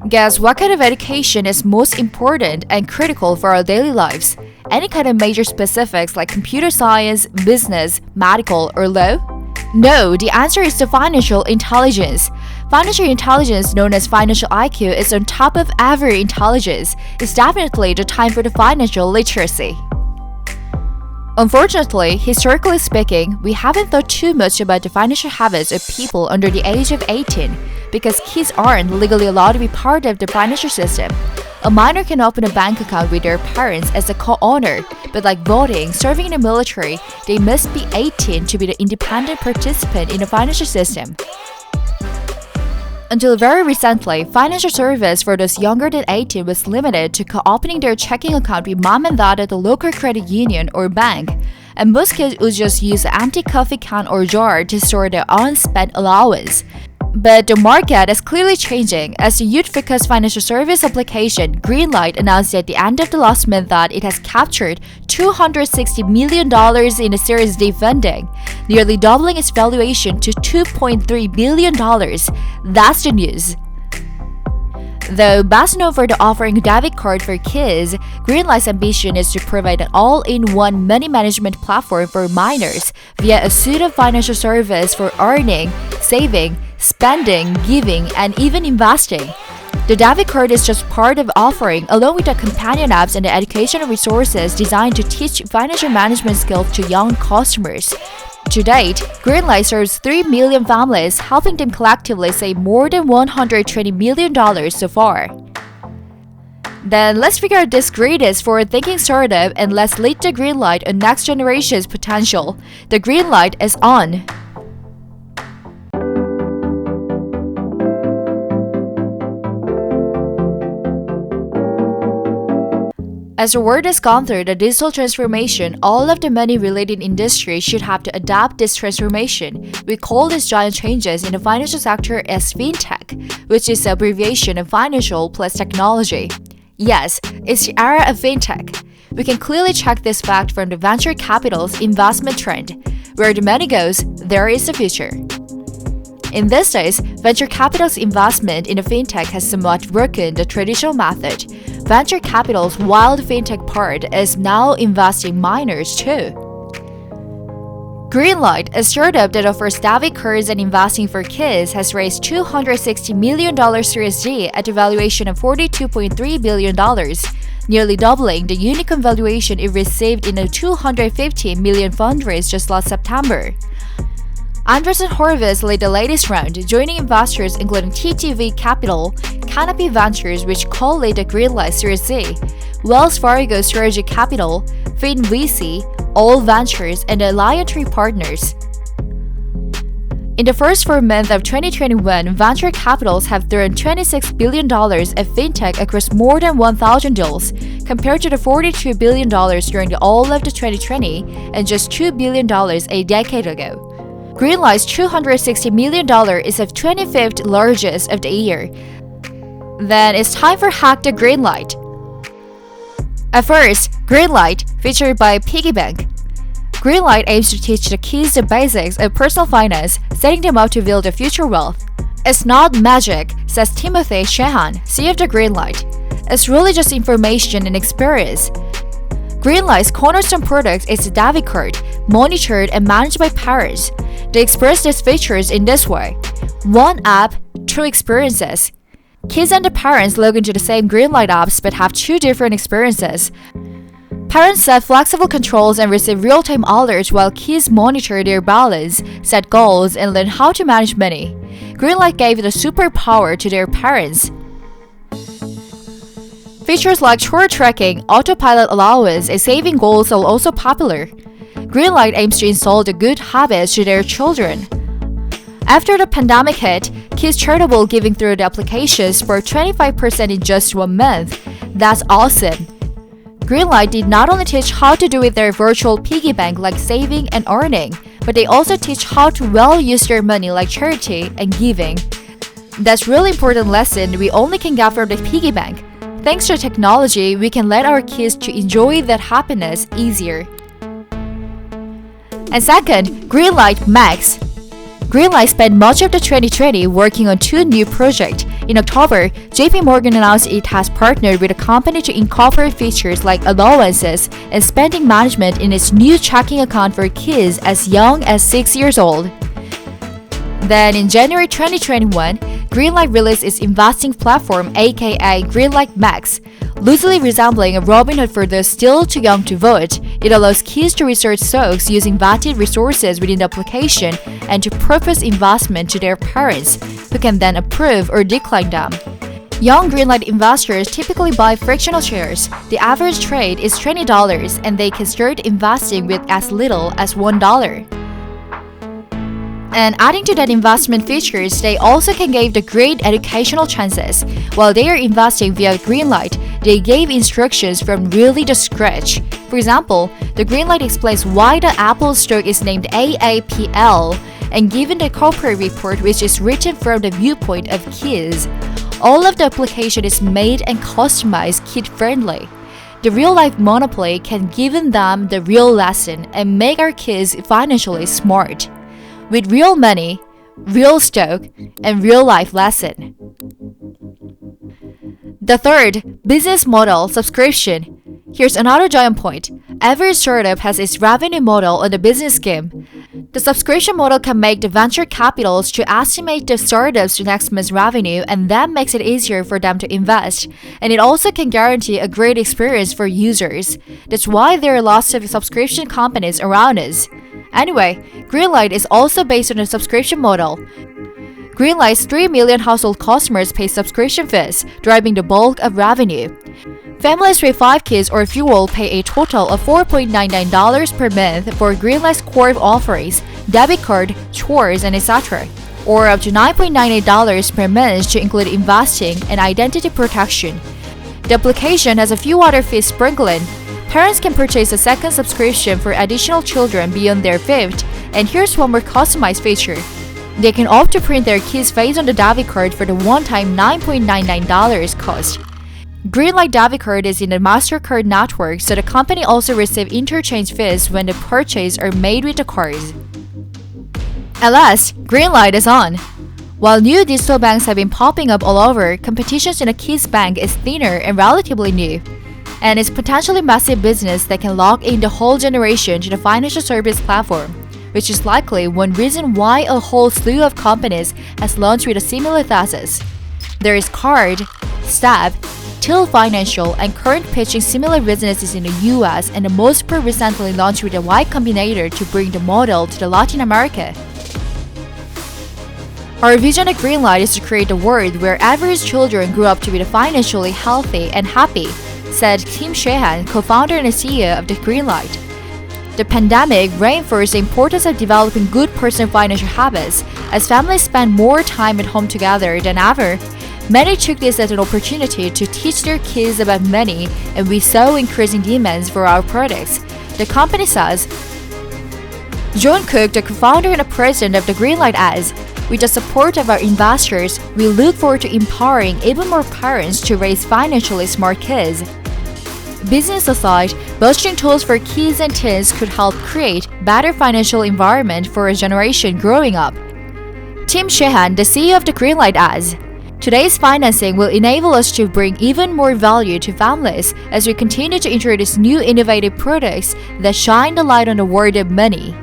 Guess what kind of education is most important and critical for our daily lives? Any kind of major specifics like computer science, business, medical, or law? No, the answer is the financial intelligence. Financial intelligence, known as financial IQ, is on top of every intelligence. It's definitely the time for the financial literacy. Unfortunately, historically speaking, we haven't thought too much about the financial habits of people under the age of 18 because kids aren't legally allowed to be part of the financial system. A minor can open a bank account with their parents as a co-owner, but like voting, serving in the military, they must be 18 to be the independent participant in the financial system. Until very recently, financial service for those younger than 18 was limited to co-opening their checking account with mom and dad at the local credit union or bank, and most kids would just use an empty coffee can or jar to store their unspent allowance. But the market is clearly changing as the youth-focused financial service application Greenlight announced at the end of the last month that it has captured $260 million in a Series D funding, nearly doubling its valuation to $2.3 billion. That's the news. Though best known for the offering debit card for kids, Greenlight's ambition is to provide an all-in-one money management platform for minors via a suite of financial services for earning, saving, spending, giving, and even investing. The debit card is just part of the offering, along with the companion apps and the educational resources designed to teach financial management skills to young customers. To date, Greenlight serves 3 million families, helping them collectively save more than $120 million so far. Then let's figure out this greatest forward-thinking startup and let's lead the Greenlight on next generation's potential. The Greenlight is on! As the world has gone through the digital transformation, all of the money-related industries should have to adapt this transformation. We call these giant changes in the financial sector as Fintech, which is the abbreviation of financial plus technology. Yes, it's the era of Fintech. We can clearly check this fact from the venture capital's investment trend. Where the money goes, there is the future. In these days, venture capital's investment in the fintech has somewhat broken the traditional method. Venture capital's wild fintech part is now investing minors too. Greenlight, a startup that offers debit cards and investing for kids, has raised $260 million Series D at a valuation of $42.3 billion, nearly doubling the unicorn valuation it received in a $250 million fundraise just last September. Andreessen Horowitz led the latest round, joining investors including TTV Capital, Canopy Ventures, which co-led the Greenlight Series C, Wells Fargo Strategic Capital, FinVC, All Ventures, and the Lion3 Partners. In the first 4 months of 2021, venture capitals have thrown $26 billion of fintech across more than 1,000 deals, compared to the $42 billion during all of the 2020 and just $2 billion a decade ago. Greenlight's $260 million is the 25th largest of the year. Then it's time for Hack the Greenlight. At first, Greenlight, featured by Piggy. Greenlight aims to teach the kids the basics of personal finance, setting them up to build their future wealth. It's not magic, says Timothy Sheehan, CEO of the Greenlight. It's really just information and experience. Greenlight's cornerstone product is a debit card, monitored and managed by parents. They express these features in this way: one app, two experiences. Kids and the parents log into the same Greenlight apps but have two different experiences. Parents set flexible controls and receive real-time alerts while kids monitor their balance, set goals, and learn how to manage money. Greenlight gave the superpower to their parents. Features like chore tracking, autopilot allowance, and saving goals are also popular. Greenlight aims to install the good habits to their children. After the pandemic hit, kids' charitable giving through the applications sparked 25% in just 1 month. That's awesome. Greenlight did not only teach how to do with their virtual piggy bank like saving and earning, but they also teach how to well use their money like charity and giving. That's really important lesson we only can get from the piggy bank. Thanks to technology, we can let our kids to enjoy that happiness easier. And second, Greenlight Max. Greenlight spent much of the 2020 working on 2 new projects, In October, JP Morgan announced it has partnered with a company to incorporate features like allowances and spending management in its new checking account for kids as young as 6 years old. Then, in January 2021, Greenlight released its investing platform aka Greenlight Max. Loosely resembling a Robinhood for those still too young to vote, it allows kids to research stocks using vetted resources within the application and to propose investment to their parents, who can then approve or decline them. Young Greenlight investors typically buy fractional shares. The average trade is $20 and they can start investing with as little as $1. And adding to that investment features, they also can give the great educational chances. While they are investing via Greenlight, they gave instructions from really the scratch. For example, the Greenlight explains why the Apple stock is named AAPL and given the corporate report which is written from the viewpoint of kids. All of the application is made and customized kid-friendly. The real-life Monopoly can give them the real lesson and make our kids financially smart. With real money, real stock, and real-life lesson. The third, business model subscription. Here's another giant point. Every startup has its revenue model on the business scheme. The subscription model can make the venture capitals to estimate the startup's next month's revenue, and that makes it easier for them to invest. And it also can guarantee a great experience for users. That's why there are lots of subscription companies around us. Anyway, Greenlight is also based on a subscription model. Greenlight's 3 million household customers pay subscription fees, driving the bulk of revenue. Families with 5 kids or fewer pay a total of $4.99 per month for Greenlight's core offerings, debit card, chores, and etc., or up to $9.98 per month to include investing and identity protection. The application has a few other fees sprinkling. Parents can purchase a second subscription for additional children beyond their 5th, and here's one more customized feature. They can opt to print their kids' face on the debit card for the one-time $9.99 cost. Greenlight debit card is in the MasterCard network, so the company also receives interchange fees when the purchases are made with the cards. At last, Greenlight is on! While new digital banks have been popping up all over, competition in a kids bank is thinner and relatively new. And it's potentially massive business that can lock in the whole generation to the financial service platform, which is likely one reason why a whole slew of companies has launched with a similar thesis. There is Card, Stab, Till Financial, and current pitching similar businesses in the US, and the most recently launched with a Y Combinator to bring the model to the Latin America. Our vision at Greenlight is to create a world where average children grow up to be financially healthy and happy, said Tim Sheehan, co-founder and CEO of the Greenlight. The pandemic reinforced the importance of developing good personal financial habits. As families spend more time at home together than ever, many took this as an opportunity to teach their kids about money, and we saw increasing demands for our products. The company says. John Cook, the co-founder and the president of the Greenlight, adds, "With the support of our investors, we look forward to empowering even more parents to raise financially smart kids." Business aside, budgeting tools for kids and teens could help create better financial environment for a generation growing up. Tim Sheehan, the CEO of the Greenlight, adds, "Today's financing will enable us to bring even more value to families as we continue to introduce new innovative products that shine the light on the world of money."